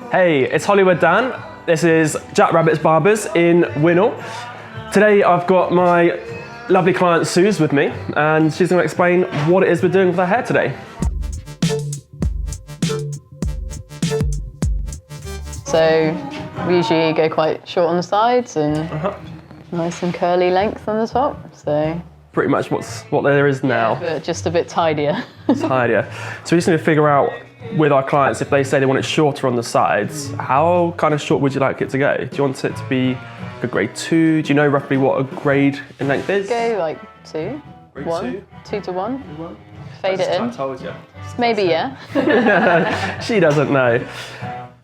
Hey, it's Hollywood Dan. This is Jack Rabbit's Barbers in Winnall. Today I've got my lovely client Suze with me, and she's going to explain what it is we're doing with her hair today. So we usually go quite short on the sides and nice and curly length on the top. So pretty much what there is now. Yeah, but just a bit tidier. Tidier. So we just need to figure out with our clients, if they say they want it shorter on the sides, how kind of short would you like it to go? Do you want it to be a grade 2? Do you know roughly what a grade in length is? Go like 2, grade 1, 2 to 1. Fade it in. I told you. Maybe, yeah. She doesn't know.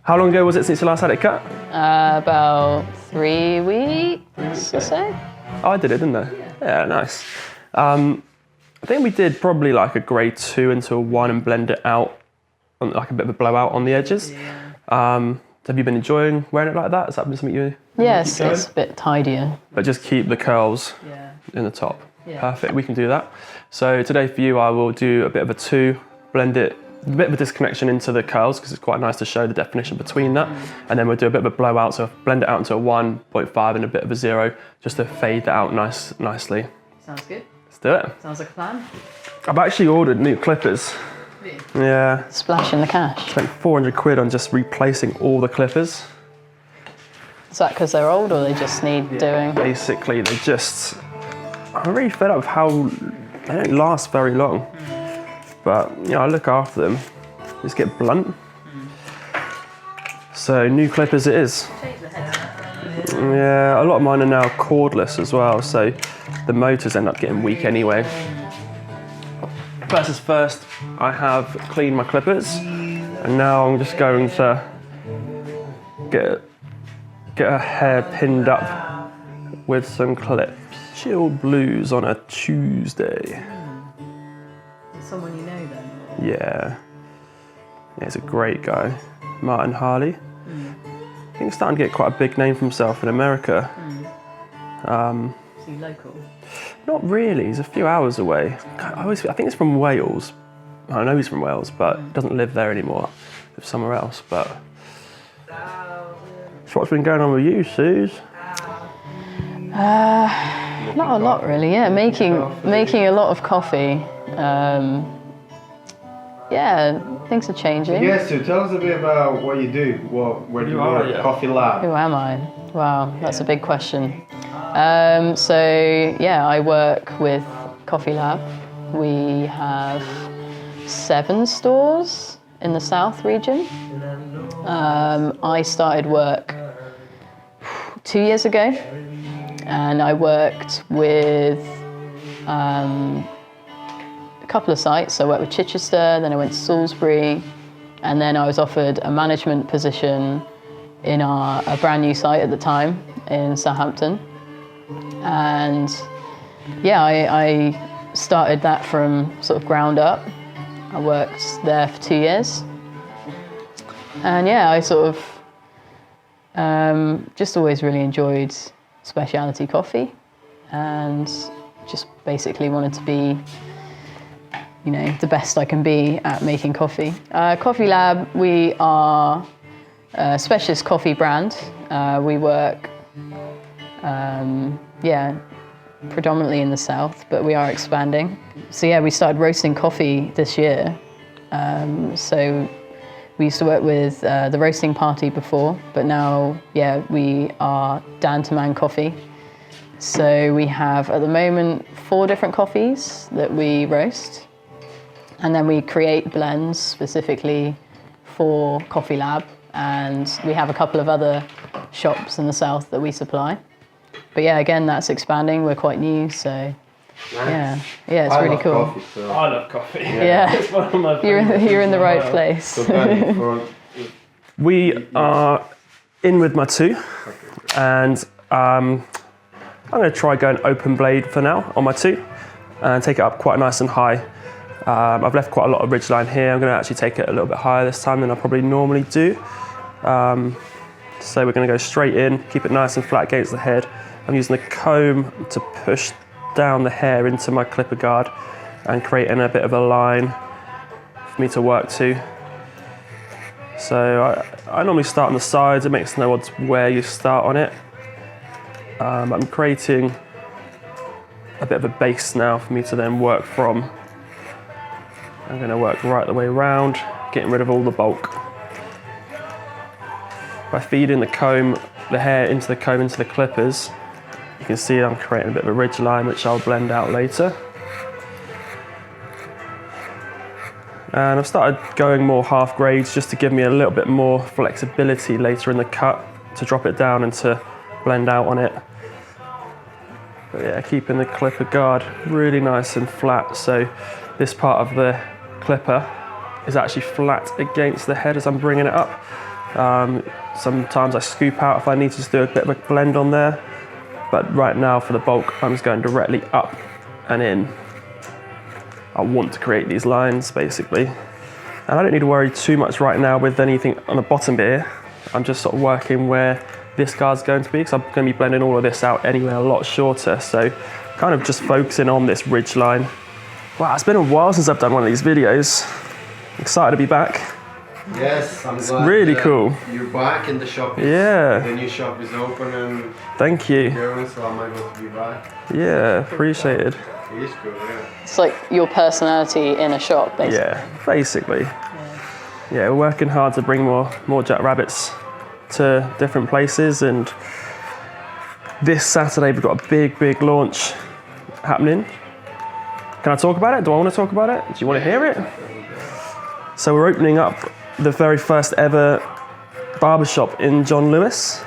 How long ago was it since you last had it cut? About 3 weeks or so. Oh, I did it, didn't I? Yeah, nice. I think we did probably like a grade 2 into a 1 and blend it out, on like a bit of a blowout on the edges. Yeah. Have you been enjoying wearing it like that? Has that been something you? Yes, it's a bit tidier. But just keep the curls in the top. Yeah. Perfect, we can do that. So today for you, I will do a bit of a 2, blend it, a bit of a disconnection into the curls because it's quite nice to show the definition between that. And then we'll do a bit of a blowout, so blend it out into a 1.5 and a bit of a 0, just to fade that out nicely. Sounds good. Let's do it. Sounds like a plan. I've actually ordered new clippers. Yeah. Splashing the cash. Spent 400 quid on just replacing all the clippers. Is that because they're old or they just need doing? Basically, I'm really fed up with how they don't last very long. But, you know, I look after them, just get blunt. So, new clippers it is. Yeah, a lot of mine are now cordless as well, so the motors end up getting weak anyway. First is first, I have cleaned my clippers, and now I'm just going to get her hair pinned up with some clips. Chilled blues on a Tuesday. Someone you know then? Yeah, he's a great guy, Martin Harley. I think he's starting to get quite a big name for himself in America. Is he local? Not really, he's a few hours away. I think he's from Wales. I know he's from Wales, but doesn't live there anymore. Lives somewhere else, but... So what's been going on with you, Suze? Not a lot really, yeah. Making a lot of coffee. Yeah, things are changing. Yes, so tell us a bit about what you do. Where do you work? Coffee lab. Who am I? Wow, that's a big question. So yeah, I work with Coffee Lab. We have 7 stores in the South region. I started work 2 years ago, and I worked with a couple of sites. So I worked with Chichester, then I went to Salisbury, and then I was offered a management position in a brand new site at the time in Southampton. And yeah, I started that from sort of ground up. I worked there for 2 years. And yeah, I sort of just always really enjoyed specialty coffee, and just basically wanted to be, you know, the best I can be at making coffee. Coffee Lab, we are a specialist coffee brand. We work, predominantly in the South, but we are expanding. So yeah, we started roasting coffee this year. So we used to work with the Roasting Party before, but now, yeah, we are Dan to Man Coffee. So we have, at the moment, 4 different coffees that we roast. And then we create blends specifically for Coffee Lab. And we have a couple of other shops in the South that we supply. But yeah, again, that's expanding. We're quite new, so yeah, it's really cool. Coffee, so. I love coffee. Yeah, It's one of my you're in the right place. So Danny, We are in with my 2, and I'm going to try going open blade for now on my 2, and take it up quite nice and high. I've left quite a lot of ridgeline here. I'm going to actually take it a little bit higher this time than I probably normally do. So we're going to go straight in, keep it nice and flat against the head. I'm using the comb to push down the hair into my clipper guard and creating a bit of a line for me to work to. So I normally start on the sides. It makes no odds where you start on it. I'm creating a bit of a base now for me to then work from. I'm going to work right the way around, getting rid of all the bulk. By feeding the hair into the comb, into the clippers, you can see I'm creating a bit of a ridge line, which I'll blend out later. And I've started going more half grades just to give me a little bit more flexibility later in the cut to drop it down and to blend out on it. But yeah, keeping the clipper guard really nice and flat. So this part of the clipper is actually flat against the head as I'm bringing it up. Sometimes I scoop out if I need to just do a bit of a blend on there. But right now for the bulk, I'm just going directly up and in. I want to create these lines basically. And I don't need to worry too much right now with anything on the bottom here. I'm just sort of working where this guard's going to be, because I'm going to be blending all of this out anyway a lot shorter. So kind of just focusing on this ridge line. Wow, it's been a while since I've done one of these videos. Excited to be back. Yes, I'm glad. Really cool. You're back in the shop. Yeah. The new shop is open and thank you. going, so I'm able to be back. Yeah, appreciated. It is cool, yeah. It's like your personality in a shop, basically. Yeah, basically. Yeah, we're working hard to bring more jackrabbits to different places, and this Saturday we've got a big launch happening. Can I talk about it? Do I want to talk about it? Do you want to hear it? So we're opening up the very first ever barbershop in John Lewis.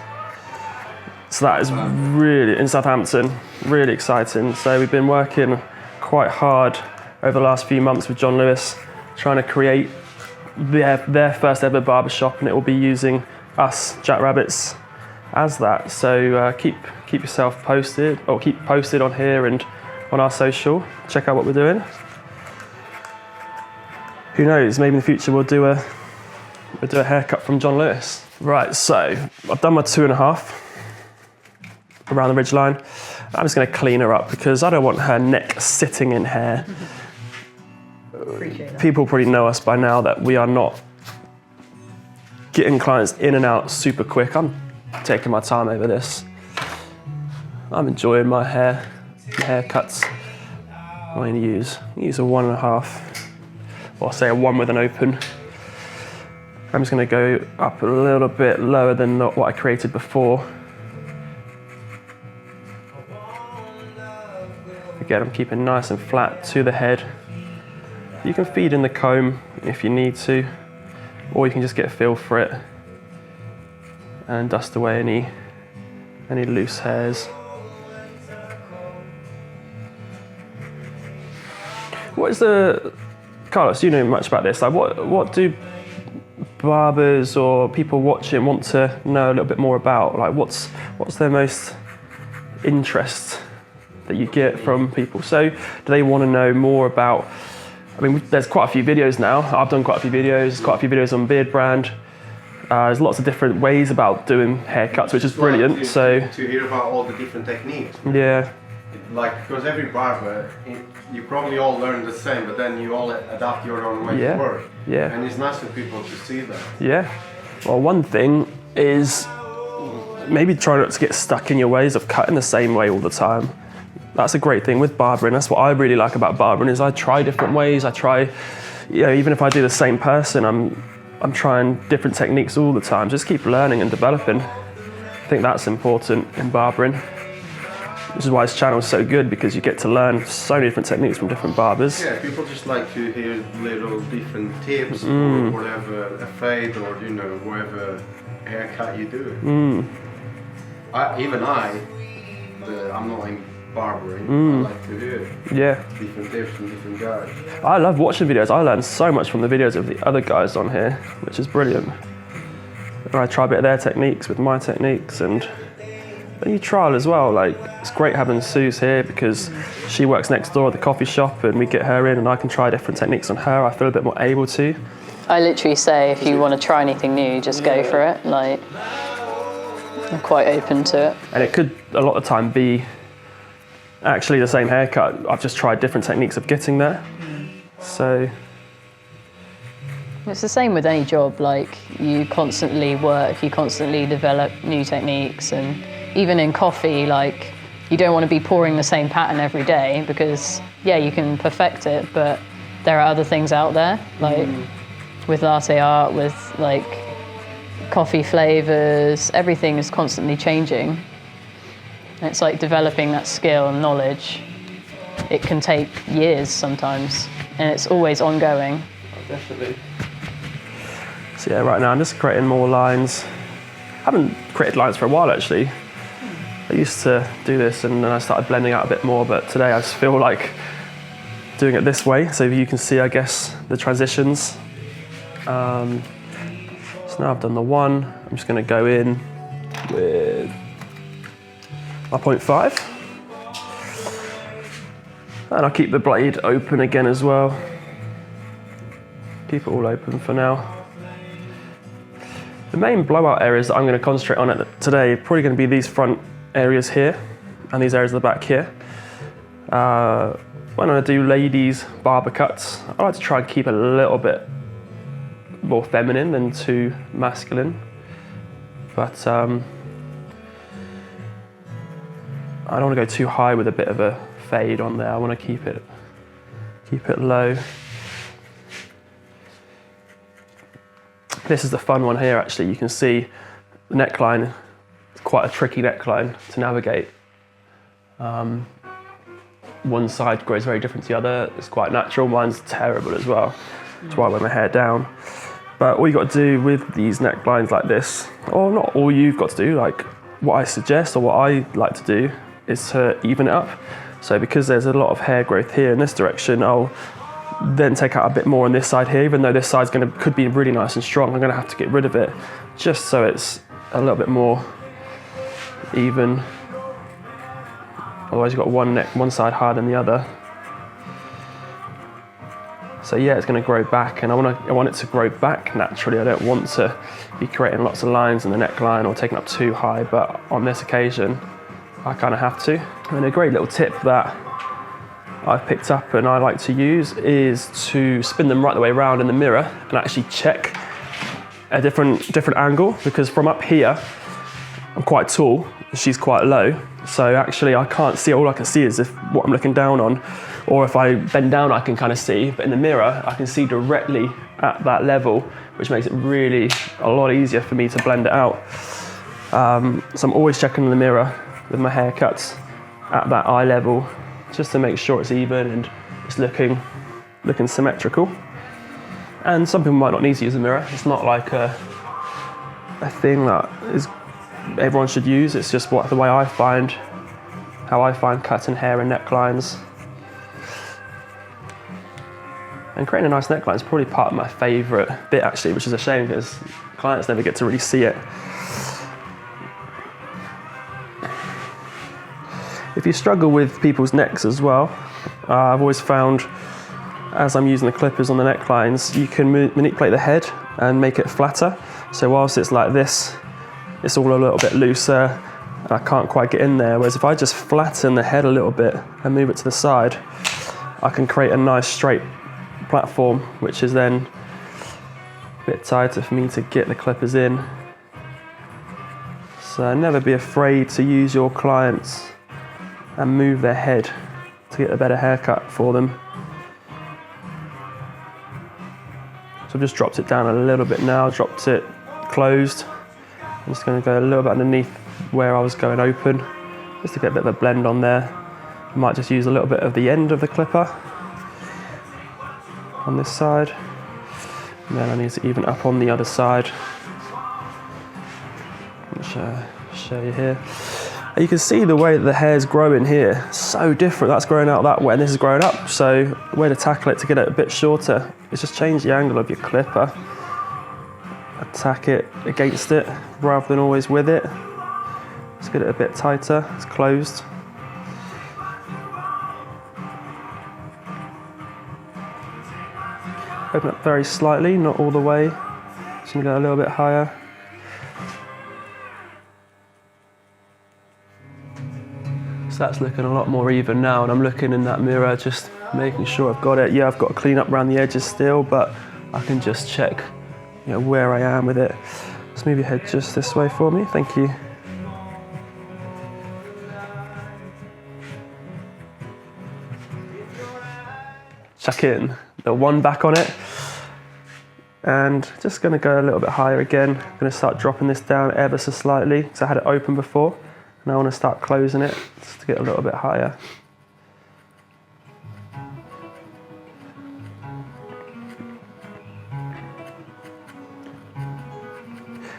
So that is really, in Southampton, really exciting. So we've been working quite hard over the last few months with John Lewis, trying to create their first ever barbershop, and it will be using us jackrabbits as that. So keep yourself posted, or keep posted on here and on our social. Check out what we're doing. Who knows, maybe in the future we'll do a haircut from John Lewis. Right, so I've done my 2.5 around the ridgeline. I'm just going to clean her up because I don't want her neck sitting in hair. People probably know us by now that we are not getting clients in and out super quick. I'm taking my time over this. I'm enjoying my haircuts. I'm going to use a 1.5, or say a 1 with an open. I'm just going to go up a little bit lower than what I created before. Again, I'm keeping nice and flat to the head. You can feed in the comb if you need to, or you can just get a feel for it and dust away any loose hairs. What is Carlos, you know much about this, like what do barbers or people watching want to know a little bit more about? Like what's their most interest that you get from people? So do they want to know more about, I mean, there's quite a few videos now. I've done quite a few videos, quite a few videos on Beardbrand. There's lots of different ways about doing haircuts, which is brilliant. To hear about all the different techniques. Yeah. Like, because every barber, you probably all learn the same, but then you all adapt your own way to work. Yeah. And it's nice for people to see that. Yeah. Well, one thing is maybe try not to get stuck in your ways of cutting the same way all the time. That's a great thing with barbering. That's what I really like about barbering, is I try different ways. I try, even if I do the same person, I'm trying different techniques all the time. Just keep learning and developing. I think that's important in barbering. This is why this channel is so good, because you get to learn so many different techniques from different barbers. Yeah, people just like to hear little different tips or whatever, a fade or whatever haircut you do. I'm not in barbering. I like to hear different tips from different guys. I love watching videos. I learn so much from the videos of the other guys on here, which is brilliant. I try a bit of their techniques with my techniques, and then you trial as well. Like, it's great having Suze here because she works next door at the coffee shop, and we get her in and I can try different techniques on her. I feel a bit more able to. I literally say, if you want to try anything new, just go for it. Like, I'm quite open to it. And it could a lot of the time be actually the same haircut. I've just tried different techniques of getting there. So It's the same with any job, like you constantly work, you constantly develop new techniques, and even in coffee, like you don't want to be pouring the same pattern every day because, yeah, you can perfect it, but there are other things out there, like with latte art, with like coffee flavors, everything is constantly changing. And it's like developing that skill and knowledge. It can take years sometimes, and it's always ongoing. Oh, definitely. So yeah, right now I'm just creating more lines. I haven't created lines for a while actually. I used to do this and then I started blending out a bit more, but today I just feel like doing it this way, so you can see, I guess, the transitions. So now I've done the 1, I'm just going to go in with my 0.5. And I'll keep the blade open again as well. Keep it all open for now. The main blowout areas that I'm going to concentrate on today are probably going to be these front areas here and these areas at the back here. When I do ladies' barber cuts, I like to try and keep it a little bit more feminine than too masculine. But I don't want to go too high with a bit of a fade on there. I want to keep it low. This is the fun one here actually. You can see the neckline, it's quite a tricky neckline to navigate. One side grows very different to the other. It's quite natural. Mine's terrible as well. That's why I wear my hair down. But all you got to do with these necklines like this, or not all you've got to do, like what I suggest or what I like to do is to even it up. So because there's a lot of hair growth here in this direction, I'll then take out a bit more on this side here, even though this side's could be really nice and strong. I'm gonna have to get rid of it just so it's a little bit more even. Otherwise you've got one side higher than the other. So yeah, it's gonna grow back, and I want it to grow back naturally. I don't want to be creating lots of lines in the neckline or taking up too high, but on this occasion, I kind of have to. And a great little tip that I've picked up and I like to use is to spin them right the way around in the mirror and actually check a different angle, because from up here, I'm quite tall, she's quite low. So actually I can't see, all I can see is what I'm looking down on, or if I bend down I can kind of see, but in the mirror I can see directly at that level, which makes it really a lot easier for me to blend it out. So I'm always checking in the mirror with my haircuts at that eye level, just to make sure it's even and it's looking symmetrical. And some people might not need to use a mirror. It's not like a thing that everyone should use. It's just how I find cutting hair and necklines. And creating a nice neckline is probably part of my favourite bit actually, which is a shame because clients never get to really see it. If you struggle with people's necks as well, I've always found as I'm using the clippers on the necklines, you can manipulate the head and make it flatter. So whilst it's like this, it's all a little bit looser and I can't quite get in there. Whereas if I just flatten the head a little bit and move it to the side, I can create a nice straight platform, which is then a bit tighter for me to get the clippers in. So never be afraid to use your clients and move their head to get a better haircut for them. So I've just dropped it down a little bit now, dropped it closed. I'm just going to go a little bit underneath where I was going open, just to get a bit of a blend on there. I might just use a little bit of the end of the clipper on this side, and then I need to even up on the other side. I'll show you here. And you can see the way that the hair's growing here, so different. That's growing out that way and this is growing up. So the way to tackle it to get it a bit shorter is just change the angle of your clipper. Attack it against it rather than always with it. Let's get it a bit tighter, it's closed. Open up very slightly, not all the way. Just gonna go a little bit higher. So that's looking a lot more even now, and I'm looking in that mirror just making sure I've got it. Yeah, I've got to clean up around the edges still, but I can just check, you know, where I am with it. Let's move your head just this way for me, thank you. Chuck in the one back on it. And just gonna go a little bit higher again. I'm gonna start dropping this down ever so slightly, because I had it open before. And I wanna start closing it just to get a little bit higher.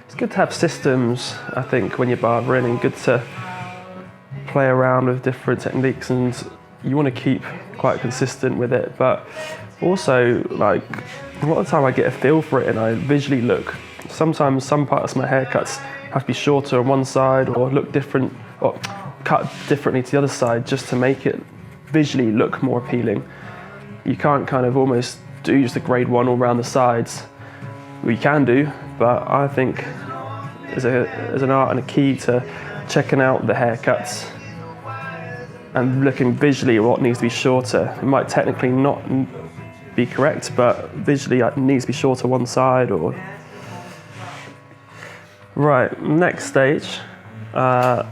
It's good to have systems, I think, when you're barbering, and good to play around with different techniques, and you wanna keep quite consistent with it, but also, like, a lot of the time I get a feel for it and I visually look. Sometimes some parts of my haircuts have to be shorter on one side or look different, or cut differently to the other side, just to make it visually look more appealing. You can't kind of almost do just a grade 1 all around the sides. Well, you can do, but I think there's an art and a key to checking out the haircuts and looking visually at what needs to be shorter. It might technically not be correct, but visually it needs to be shorter one side or... Right, next stage, I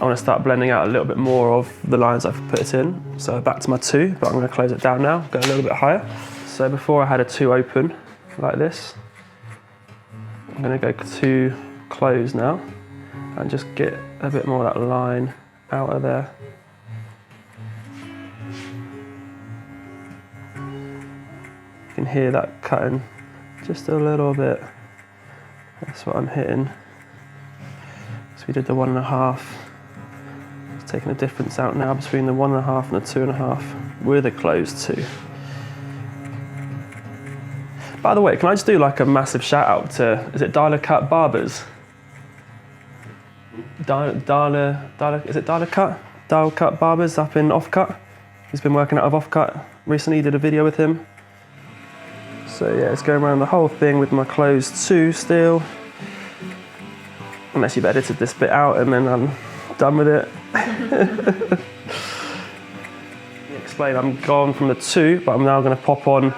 want to start blending out a little bit more of the lines I've put it in. So back to my 2, but I'm going to close it down now, go a little bit higher. So before I had a 2 open, like this. I'm going to go 2 close now, and just get a bit more of that line out of there. You can hear that cutting just a little bit. That's what I'm hitting. So we did the 1.5. It's taking a difference out now between the 1.5 and the 2.5 with a closed 2. By the way, can I just do like a massive shout out to, is it Dialer Cut Barbers? Is it Dial Cut Barbers up in Offcut? He's been working out of Offcut recently, did a video with him. So yeah, it's going around the whole thing with my closed 2 still. Unless you've edited this bit out and then I'm done with it. Explain, I'm gone from the 2, but I'm now going to pop on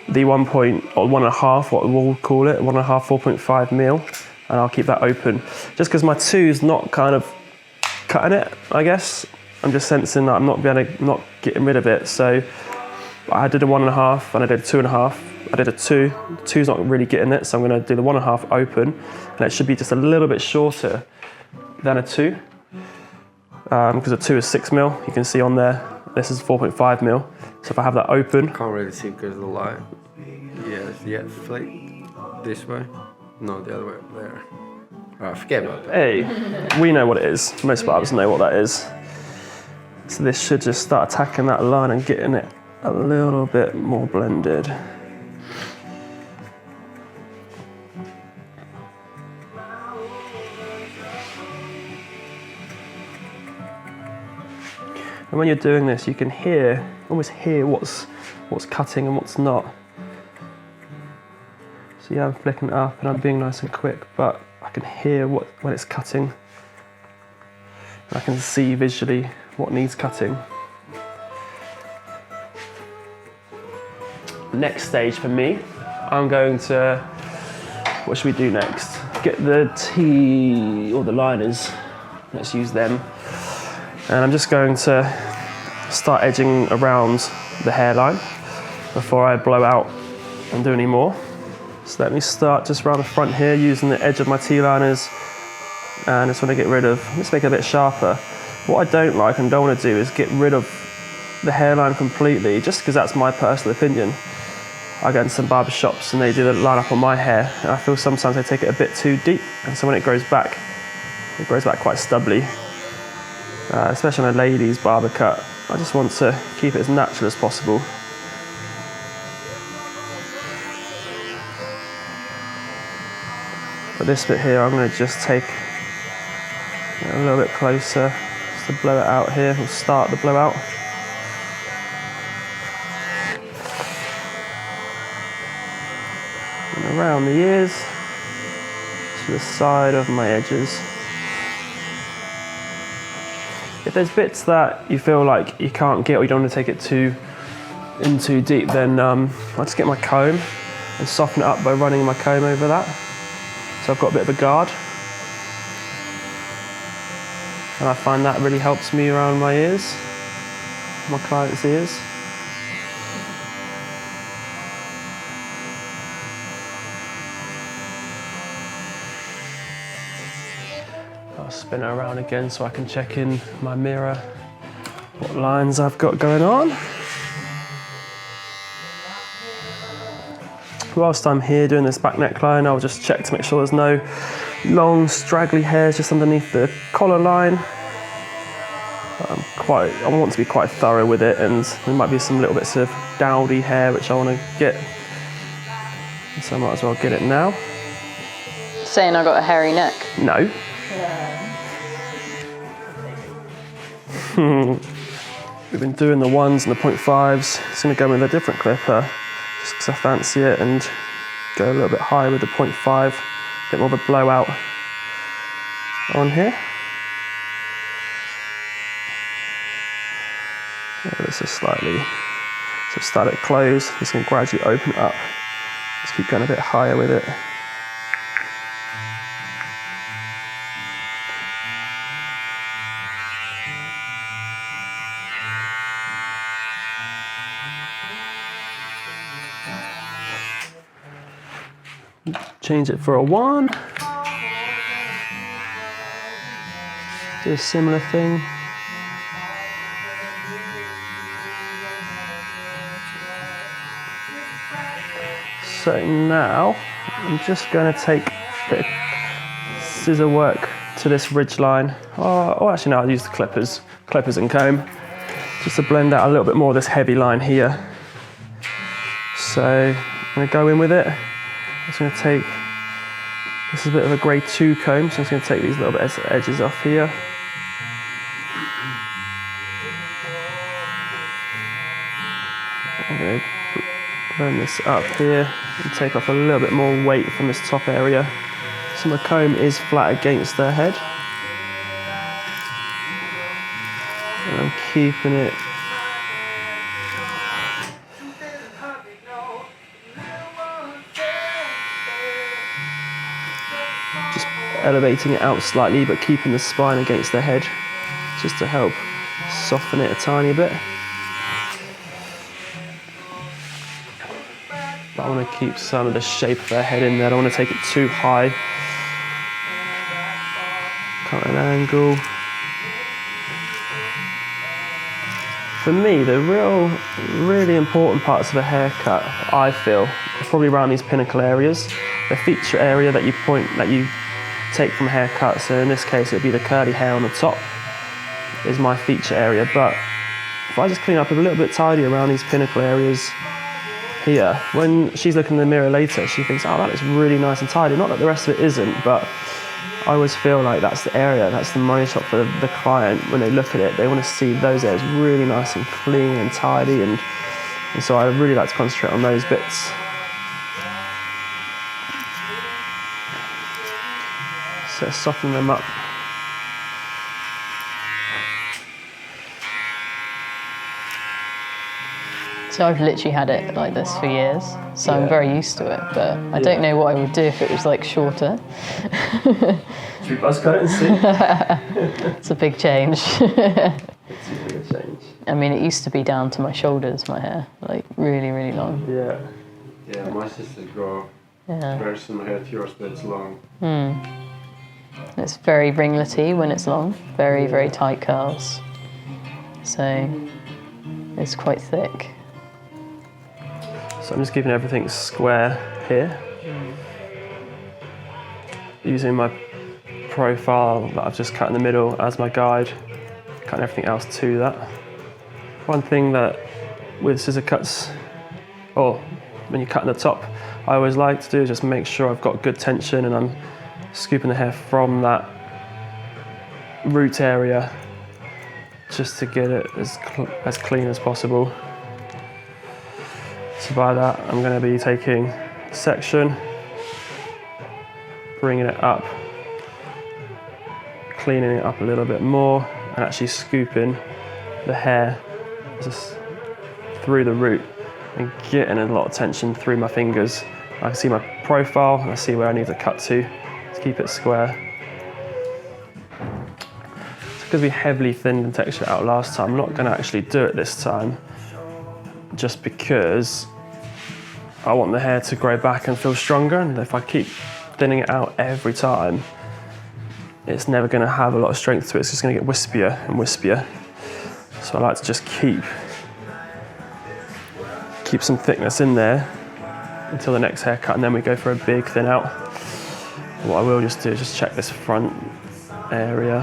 the 1.5, what we'll call it, 1.5, 4.5 mil, and I'll keep that open. Just because my 2's not kind of cutting it, I guess. I'm just sensing that I'm not getting rid of it. So I did a 1.5 and I did a 2.5. I did a 2. The 2's not really getting it, so I'm going to do the 1.5 open, and it should be just a little bit shorter than a 2, because a 2 is 6 mil. You can see on there, this is 4.5 mil. So if I have that open, Can't really see because of the light. Yeah, flick this way. No, the other way there. Alright, forget about that. Hey, we know what it is. Most barbers know what that is. So this should just start attacking that line and getting it a little bit more blended. And when you're doing this, you can almost hear what's cutting and what's not. So yeah, I'm flicking it up and I'm being nice and quick, but I can hear when it's cutting. I can see visually what needs cutting. Next stage for me, I'm going to, what should we do next? Get the T, or the liners, let's use them. And I'm just going to start edging around the hairline before I blow out and do any more. So let me start just around the front here using the edge of my T-liners, and I just want to get rid of, let's make it a bit sharper. What I don't like and don't want to do is get rid of the hairline completely, just because that's my personal opinion. I go into some barber shops and they do the line up on my hair, and I feel sometimes they take it a bit too deep, and so when it grows back quite stubbly. Especially on a lady's barber cut. I just want to keep it as natural as possible. But this bit here, I'm going to just take a little bit closer just to blow it out here. We'll start the blowout. And around the ears to the side of my edges. If there's bits that you feel like you can't get or you don't want to take it too deep, then I'll just get my comb and soften it up by running my comb over that. So I've got a bit of a guard. And I find that really helps me around my ears, my clients' ears. I'll spin it around again so I can check in my mirror what lines I've got going on. Whilst I'm here doing this back neckline, I'll just check to make sure there's no long straggly hairs just underneath the collar line. I want to be quite thorough with it, and there might be some little bits of dowdy hair which I want to get, so I might as well get it now. Saying I got a hairy neck? No. We've been doing the 1s and the 0.5s. It's going to go with a different clipper just because I fancy it, and go a little bit higher with the 0.5, a bit more of a blowout on here. This is slightly, so start it closed, just going to gradually open it up. Just keep going a bit higher with it. Change it for a 1. Do a similar thing. So now I'm just going to take a bit of scissor work to this ridge line. Oh, actually no, I'll use the clippers and comb, just to blend out a little bit more of this heavy line here. So I'm going to go in with it. I'm just going to take, this is a bit of a grade 2 comb, so I'm just going to take these little bits of edges off here. I'm going to blend this up here and take off a little bit more weight from this top area. So my comb is flat against their head. And I'm keeping it just elevating it out slightly, but keeping the spine against their head just to help soften it a tiny bit. But I want to keep some of the shape of their head in there. I don't want to take it too high. Cut an angle. For me, the really important parts of a haircut, I feel, are probably around these pinnacle areas. The feature area that you take from haircuts, so in this case it would be the curly hair on the top, is my feature area. But if I just clean up a little bit tidy around these pinnacle areas here, when she's looking in the mirror later, she thinks, oh, that looks really nice and tidy. Not that the rest of it isn't, but I always feel like that's the area, that's the money shot for the client. When they look at it, they want to see those areas really nice and clean and tidy, and so I really like to concentrate on those bits. So soften them up. So I've literally had it like this for years, so I'm very used to it, but I don't know what I would do if it was like shorter. Should we buzz cut it and see? It's a big change. It's a big change. I mean, it used to be down to my shoulders, my hair, like really, really long. Yeah. Yeah, my sister's got very similar hair to yours, but it's long. It's very ringlety when it's long, very, very tight curls. So it's quite thick. So I'm just keeping everything square here. Using my profile that I've just cut in the middle as my guide, cutting everything else to that. One thing that with scissor cuts, or when you cut in the top, I always like to do is just make sure I've got good tension and I'm scooping the hair from that root area just to get it as clean as possible. So by that, I'm going to be taking a section, bringing it up, cleaning it up a little bit more, and actually scooping the hair just through the root and getting a lot of tension through my fingers I can see my profile, and I see where I need to cut to keep it square. It's because we heavily thinned and textured it out last time. I'm not going to actually do it this time, just because I want the hair to grow back and feel stronger, and if I keep thinning it out every time, it's never going to have a lot of strength to it. It's just going to get wispier and wispier. So I like to just keep some thickness in there until the next haircut, and then we go for a big thin out. What I will just do is just check this front area.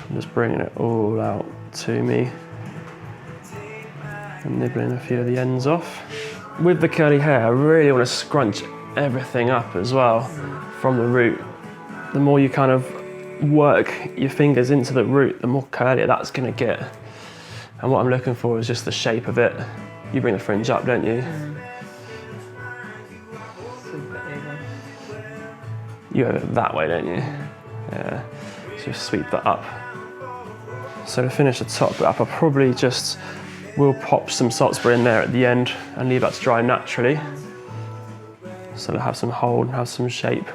I'm just bringing it all out to me and nibbling a few of the ends off. With the curly hair, I really want to scrunch everything up as well from the root. The more you kind of work your fingers into the root, the more curlier that's going to get. And what I'm looking for is just the shape of it. You bring the fringe up, don't you? You have it that way, don't you? Yeah. So just sweep that up. So to finish the top bit up, I probably just will pop some Silvestri in there at the end and leave that to dry naturally. So it'll have some hold and have some shape.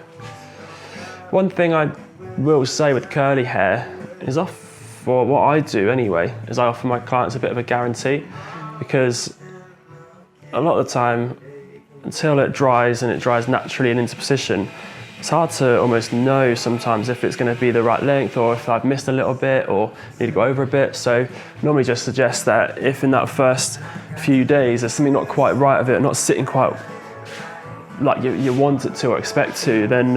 One thing I will say with curly hair is for what I do anyway, is I offer my clients a bit of a guarantee, because a lot of the time, until it dries and it dries naturally and into position, it's hard to almost know sometimes if it's going to be the right length or if I've missed a little bit or need to go over a bit. So normally just suggest that if in that first few days there's something not quite right of it, not sitting quite like you want it to or expect to, then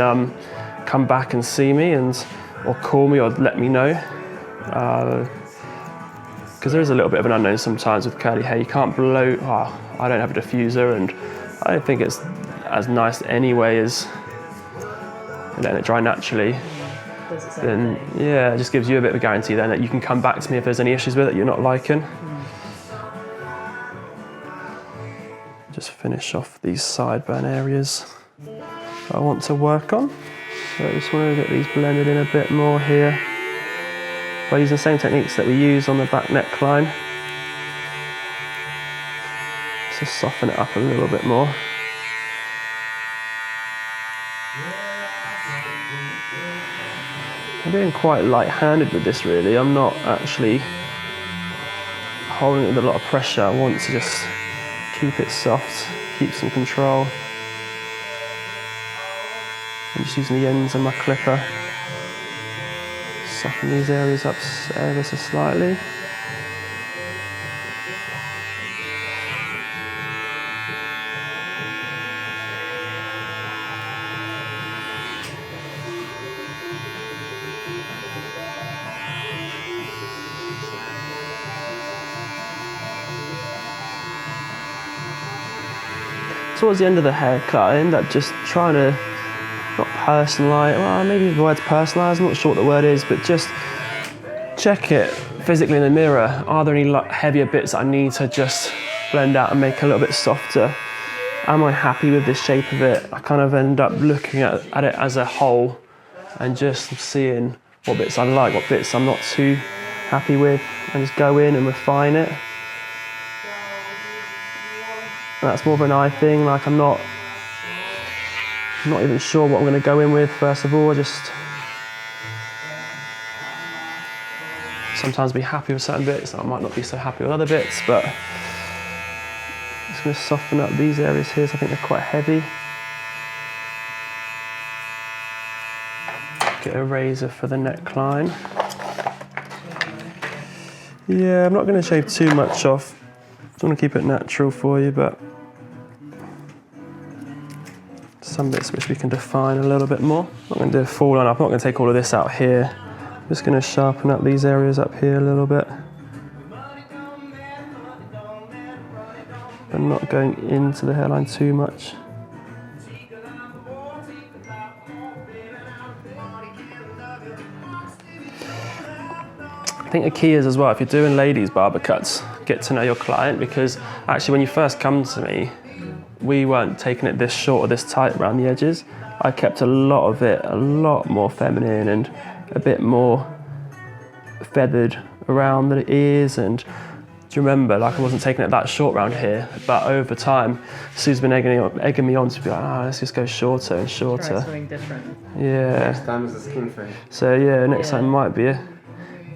come back and see me or call me or let me know. Because there is a little bit of an unknown sometimes with curly hair. You can't blow, I don't have a diffuser, and I don't think it's as nice anyway as letting it dry naturally. Then yeah, it just gives you a bit of a guarantee then that you can come back to me if there's any issues with it you're not liking. Just finish off these sideburn areas that I want to work on. So I just want to get these blended in a bit more here by using the same techniques that we use on the back neckline. Just soften it up a little bit more. I'm being quite light-handed with this really. I'm not actually holding it with a lot of pressure. I want to just keep it soft, keep some control. I'm just using the ends of my clipper. Soften these areas up ever so slightly. Towards the end of the haircut, I end up just trying to not personalise, well, maybe the word's personalise, I'm not sure what the word is, but just check it physically in the mirror. Are there any heavier bits that I need to just blend out and make a little bit softer? Am I happy with this shape of it? I kind of end up looking at it as a whole and just seeing what bits I like, what bits I'm not too happy with, and just go in and refine it. That's more of an eye thing, like I'm not even sure what I'm going to go in with first of all. Just sometimes be happy with certain bits, I might not be so happy with other bits, but I'm just going to soften up these areas here, so I think they're quite heavy. Get a razor for the neckline. Yeah, I'm not going to shave too much off. I want to keep it natural for you, but some bits which we can define a little bit more. I'm not going to do a full on, I'm not going to take all of this out here. I'm just going to sharpen up these areas up here a little bit. But not going into the hairline too much. I think the key is as well, if you're doing ladies barber cuts, get to know your client, because actually when you first come to me, we weren't taking it this short or this tight around the edges. I kept a lot of it a lot more feminine and a bit more feathered around the ears, and do you remember, like I wasn't taking it that short round here, but over time, Sue's been egging me on to be like, let's just go shorter and shorter. Try something different. Yeah. Next time is the skin fade. So yeah, next time might be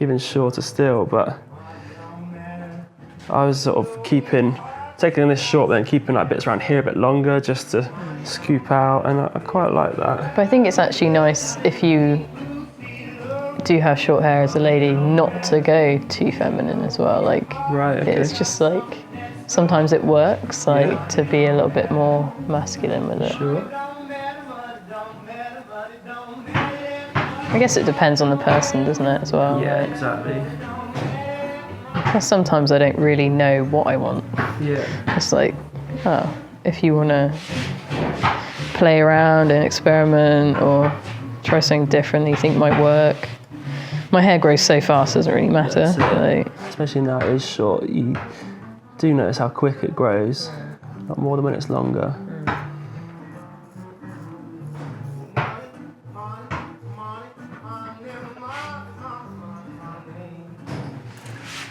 even shorter still, but I was sort of taking this short, then keeping like bits around here a bit longer just to scoop out, and I quite like that. But I think it's actually nice if you do have short hair as a lady not to go too feminine as well. Like, Right, okay. it's just like, sometimes it works, like, to be a little bit more masculine with it. Sure. I guess it depends on the person, doesn't it, as well? Yeah, Like, exactly. 'cause sometimes I don't really know what I want. Yeah. It's like, if you want to play around and experiment or try something different that you think might work. My hair grows so fast, it doesn't really matter. That's it. Like, Especially now it is short, you do notice how quick it grows, not more than when it's longer.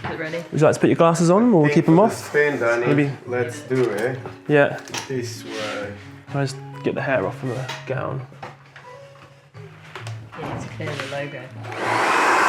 is it ready? Would you like to put your glasses on, or we'll keep them off? Spin, Danny. Maybe. Let's do it Yeah. this way. Can I just get the hair off of the gown? You need to clear the logo.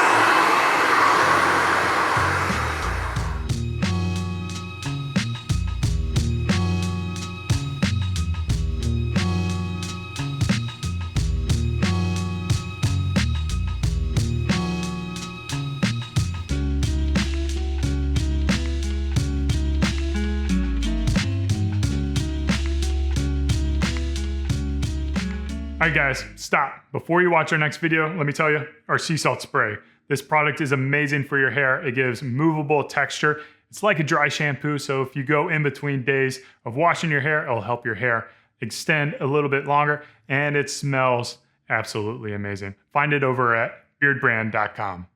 All right, guys, stop. Before you watch our next video, let me tell you, our sea salt spray. This product is amazing for your hair. It gives movable texture. It's like a dry shampoo, so if you go in between days of washing your hair, it'll help your hair extend a little bit longer, and it smells absolutely amazing. Find it over at beardbrand.com.